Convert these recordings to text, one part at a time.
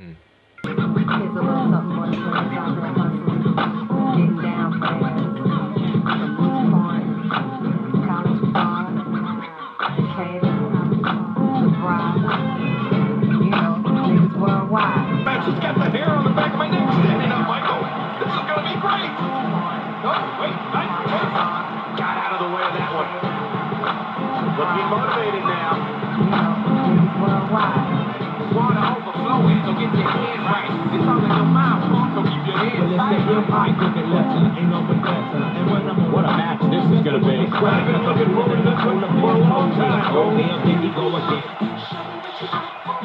Here's a little something for the friends out there hustling, getting down fast. From East Point, College Park, Decatur, Surprise. You know, niggas worldwide. Man, she's got the hair on the back of my neck standing up, Michael. This is gonna be great. Oh, wait, nice. Got out of the way of that one. Looking motivated now. You know, niggas worldwide. Water overflowing, so get your head right. It's all in your mind, pump, so keep your head tight. What a match this is gonna be. I've been looking forward to this one for a long time. Oh, damn, here he go again.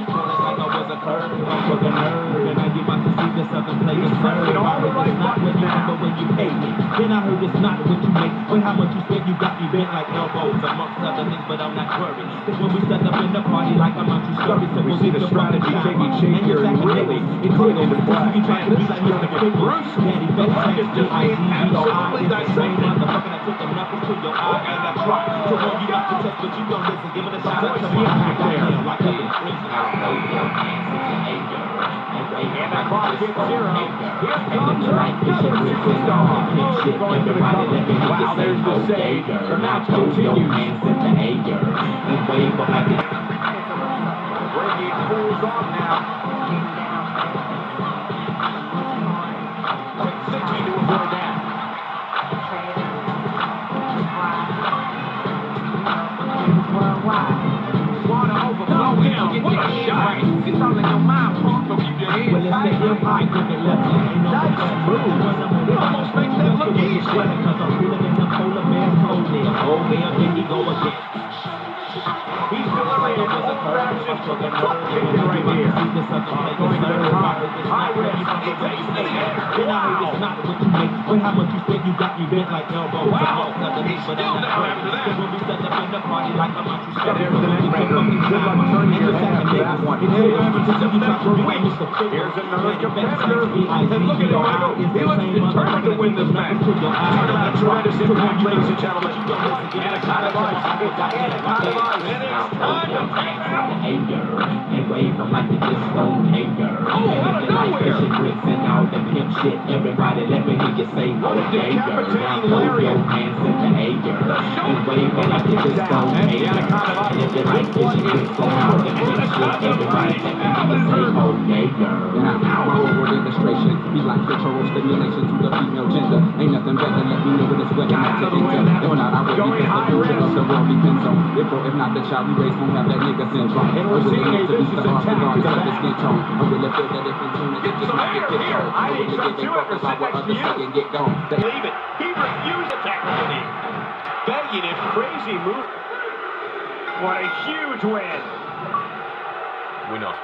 Like I was a curve, I'm for the nerve, and now you about to see the Southern players serve. All the right not when you now. go when you pay me. Then I heard it's not what you make, but how much you spend, you got me bent like elbows, amongst other things, but I'm not worried. Cause when we set up in the party, like I'm out, you scurry, so We see the strategy taking shape here and really put into play. Man, this is gonna get gruesome. The luck is just being absolutely dissected. Motherfucker, I took the knuckles to your eye and I tried to warn you not to test, but you don't listen. Give it a shot. What's the impact there? Like up in prison. And the clock hits 0. Here comes another superstar. Oh, going to the cover. Wow, there's the save. The match continues. Breaking pulls off now. Quick thinking to avoid that. Water overflowing. What a shot. It's all in your mind, pump, so keep your head Well, it's tight. the M.I. crooked left. Ain't no Nice move. It almost makes that look easy. Cause I'm feeling in the polar bear's cold there. Oh, man, here he go again. He's delivering an old-fashioned truck kicker right here. Going to the top. High risk. He takes it to the air. Then I heard it's not what you make, but how much you spend, you got me bent like elbows. Wow. He's still down after that. When we set up in the party, like I'm out, you And there's the next maker. Good luck turning your head after that one. Here's another competitor. And look at him, Michael. He looks determined to win this match. Talk about a tremendous impact, ladies and gentlemen. And a kind of ice. It's a kind of ice. And it's time to take out. And wave them like the disco hanger. Oh, out of nowhere. And all the pimp shit. Everybody let me hear you say, What a decapitating lariat. hands in the air. And wave them like the disco And the anaconda ice. Big one is over. Everybody let me hear you say, oh, Now, my oral demonstration be like clitoral stimulation to the female gender. Ain't nothing better, let me know when it's wet enough to enter. If not, I will be because the future of the world depends on. If not, the child we raise won't have that nigga syndrome. And we're seeing a vicious attack to the back. Skin tone. I really feel that if in tune, it Get just some might air get here. I need some too. Ever sit next to you. And get gone. Leave it. He refused to tackle the knee. Begging it. Crazy move. What a huge win. We know.